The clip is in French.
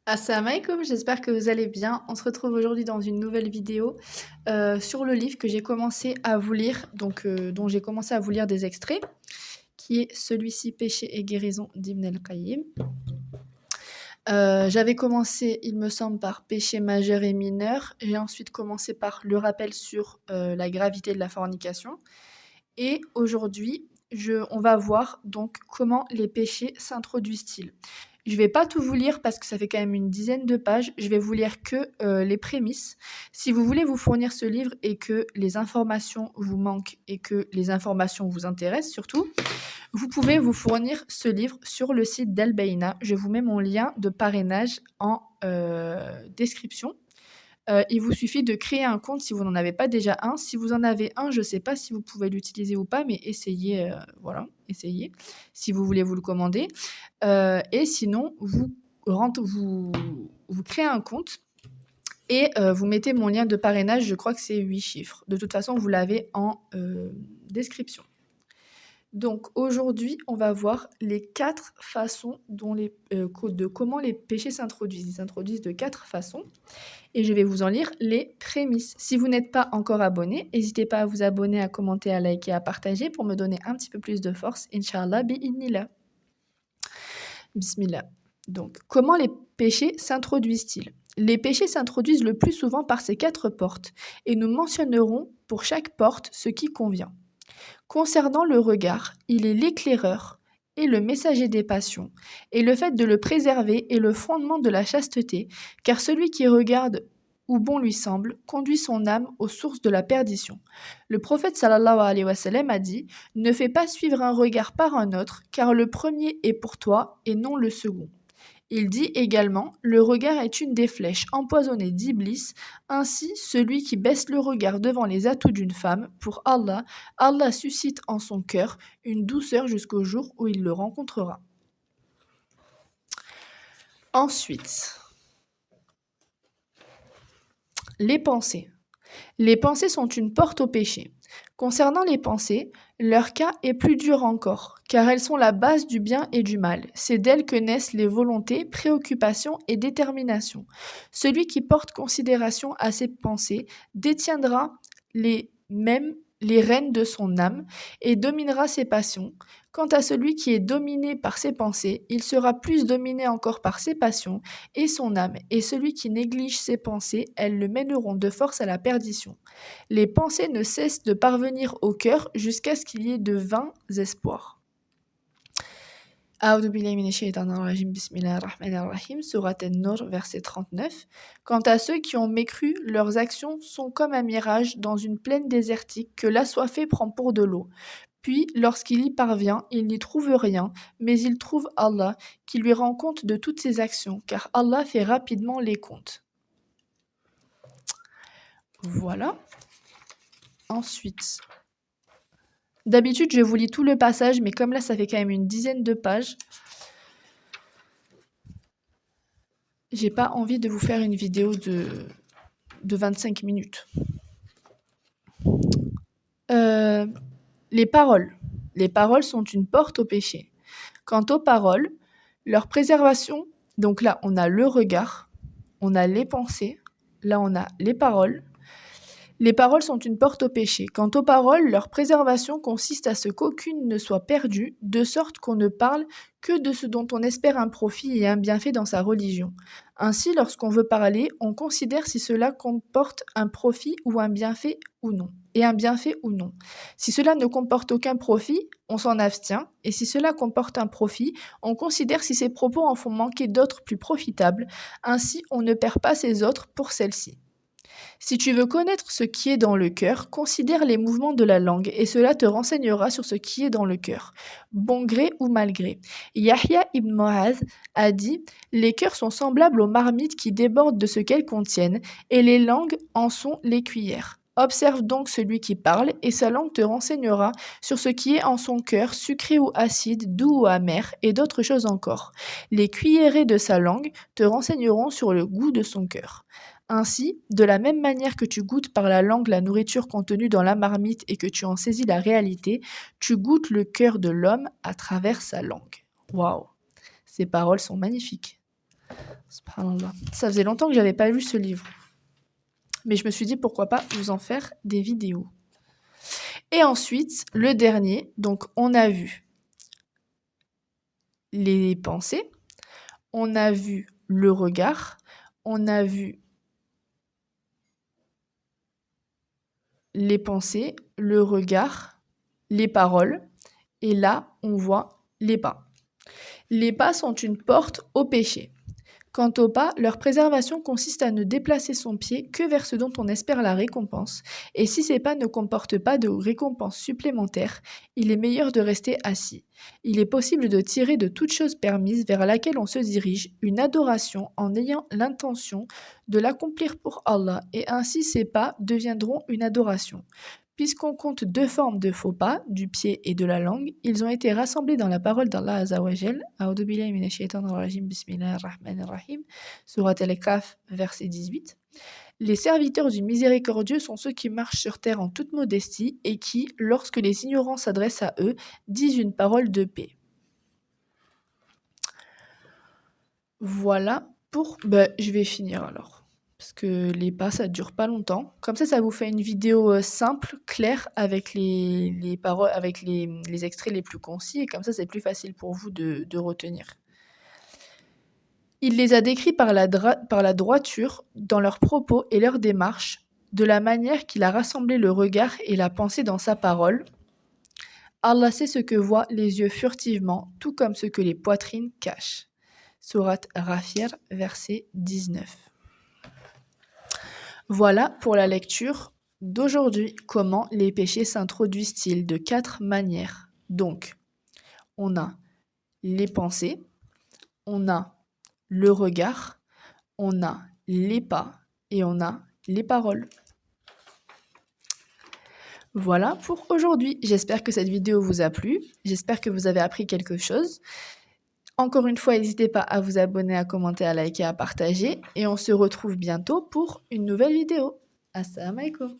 Assalamu alaikum, j'espère que vous allez bien. On se retrouve aujourd'hui dans une nouvelle vidéo sur le livre que j'ai commencé à vous lire, dont j'ai commencé à vous lire des extraits, qui est celui-ci, Péché et guérison d'Ibn al-Qayyim. J'avais commencé, il me semble, par péché majeur et mineur. J'ai ensuite commencé par le rappel sur la gravité de la fornication. Et aujourd'hui, on va voir donc comment les péchés s'introduisent-ils. Je vais pas tout vous lire parce que ça fait quand même une dizaine de pages. Je vais vous lire que les prémices. Si vous voulez vous fournir ce livre et que les informations vous manquent et que les informations vous intéressent surtout, vous pouvez vous fournir ce livre sur le site d'Al Baïna. Je vous mets mon lien de parrainage en description. Il vous suffit de créer un compte si vous n'en avez pas déjà un. Si vous en avez un, je ne sais pas si vous pouvez l'utiliser ou pas, mais essayez, voilà, essayez, si vous voulez vous le commander. Et sinon, vous créez un compte et vous mettez mon lien de parrainage, je crois que c'est 8 chiffres. De toute façon, vous l'avez en description. Donc aujourd'hui, on va voir les 4 façons de comment les péchés s'introduisent. Ils s'introduisent de 4 façons et je vais vous en lire les prémices. Si vous n'êtes pas encore abonné, n'hésitez pas à vous abonner, à commenter, à liker, à partager pour me donner un petit peu plus de force. Inch'Allah, bi'idnillah. Bismillah. Donc, comment les péchés s'introduisent-ils? Les péchés s'introduisent le plus souvent par ces 4 portes et nous mentionnerons pour chaque porte ce qui convient. Concernant le regard, il est l'éclaireur et le messager des passions, et le fait de le préserver est le fondement de la chasteté, car celui qui regarde où bon lui semble conduit son âme aux sources de la perdition. Le prophète sallallahu alayhi wa sallam a dit « Ne fais pas suivre un regard par un autre, car le premier est pour toi et non le second. » Il dit également « Le regard est une des flèches empoisonnées d'Iblis, ainsi celui qui baisse le regard devant les atouts d'une femme, pour Allah, Allah suscite en son cœur une douceur jusqu'au jour où il le rencontrera. » Ensuite, les pensées. Les pensées sont une porte au péché. Concernant les pensées, leur cas est plus dur encore, car elles sont la base du bien et du mal. C'est d'elles que naissent les volontés, préoccupations et déterminations. Celui qui porte considération à ses pensées détiendra les rênes de son âme et dominera ses passions. Quant à celui qui est dominé par ses pensées, il sera plus dominé encore par ses passions et son âme, et celui qui néglige ses pensées, elles le mèneront de force à la perdition. Les pensées ne cessent de parvenir au cœur jusqu'à ce qu'il y ait de vains espoirs. A'udhu billahi minash shaitanir rajim, bismillahir rahmanir rahim, sourate An-Nur, verset 39. Quant à ceux qui ont mécru, leurs actions sont comme un mirage dans une plaine désertique que l'assoiffé prend pour de l'eau. Puis, lorsqu'il y parvient, il n'y trouve rien, mais il trouve Allah, qui lui rend compte de toutes ses actions, car Allah fait rapidement les comptes. Voilà. Ensuite, d'habitude, je vous lis tout le passage, mais comme là, ça fait quand même une dizaine de pages, j'ai pas envie de vous faire une vidéo de 25 minutes. Les paroles. Les paroles sont une porte au péché. Quant aux paroles, leur préservation, donc là, on a le regard, on a les pensées, là, on a les paroles. Les paroles sont une porte au péché. Quant aux paroles, leur préservation consiste à ce qu'aucune ne soit perdue, de sorte qu'on ne parle que de ce dont on espère un profit et un bienfait dans sa religion. Ainsi, lorsqu'on veut parler, on considère si cela comporte un profit ou un bienfait ou non. Si cela ne comporte aucun profit, on s'en abstient, et si cela comporte un profit, on considère si ces propos en font manquer d'autres plus profitables. Ainsi, on ne perd pas ces autres pour celles-ci. Si tu veux connaître ce qui est dans le cœur, considère les mouvements de la langue et cela te renseignera sur ce qui est dans le cœur, bon gré ou mal gré. Yahya ibn Mu'adh a dit « Les cœurs sont semblables aux marmites qui débordent de ce qu'elles contiennent et les langues en sont les cuillères. Observe donc celui qui parle et sa langue te renseignera sur ce qui est en son cœur, sucré ou acide, doux ou amer et d'autres choses encore. Les cuillerées de sa langue te renseigneront sur le goût de son cœur. » Ainsi, de la même manière que tu goûtes par la langue la nourriture contenue dans la marmite et que tu en saisis la réalité, tu goûtes le cœur de l'homme à travers sa langue. Waouh, ces paroles sont magnifiques. Subhanallah. Ça faisait longtemps que j'avais pas lu ce livre. Mais je me suis dit pourquoi pas vous en faire des vidéos. Et ensuite, le dernier, donc on a vu les pensées, on a vu le regard, on a vu les pensées, le regard, les paroles, et là, on voit les pas. Les pas sont une porte au péché. Quant aux pas, leur préservation consiste à ne déplacer son pied que vers ce dont on espère la récompense, et si ces pas ne comportent pas de récompense supplémentaire, il est meilleur de rester assis. Il est possible de tirer de toute chose permise vers laquelle on se dirige une adoration en ayant l'intention de l'accomplir pour Allah, et ainsi ces pas deviendront une adoration. Puisqu'on compte deux formes de faux pas, du pied et de la langue, ils ont été rassemblés dans la parole d'Allah Azzawajal. A'udhu billahi minash shaitanir rajim, bismillahir rahmanir rahim. Surat Al-Kahf, verset 18. Les serviteurs du miséricordieux sont ceux qui marchent sur terre en toute modestie et qui, lorsque les ignorants s'adressent à eux, disent une parole de paix. Voilà pour... je vais finir alors. Parce que les pas, ça dure pas longtemps. Comme ça vous fait une vidéo simple, claire, avec les paroles, avec les extraits les plus concis. Et comme ça, c'est plus facile pour vous de retenir. Il les a décrits par la droiture dans leurs propos et leurs démarches, de la manière qu'il a rassemblé le regard et la pensée dans sa parole. Allah sait ce que voient les yeux furtivement, tout comme ce que les poitrines cachent. Surat Ghafir, verset 19. Voilà pour la lecture d'aujourd'hui. Comment les péchés s'introduisent-ils de 4 manières. Donc, on a les pensées, on a le regard, on a les pas et on a les paroles. Voilà pour aujourd'hui. J'espère que cette vidéo vous a plu. J'espère que vous avez appris quelque chose. Encore une fois, n'hésitez pas à vous abonner, à commenter, à liker, à partager. Et on se retrouve bientôt pour une nouvelle vidéo. Assalamu alaikum.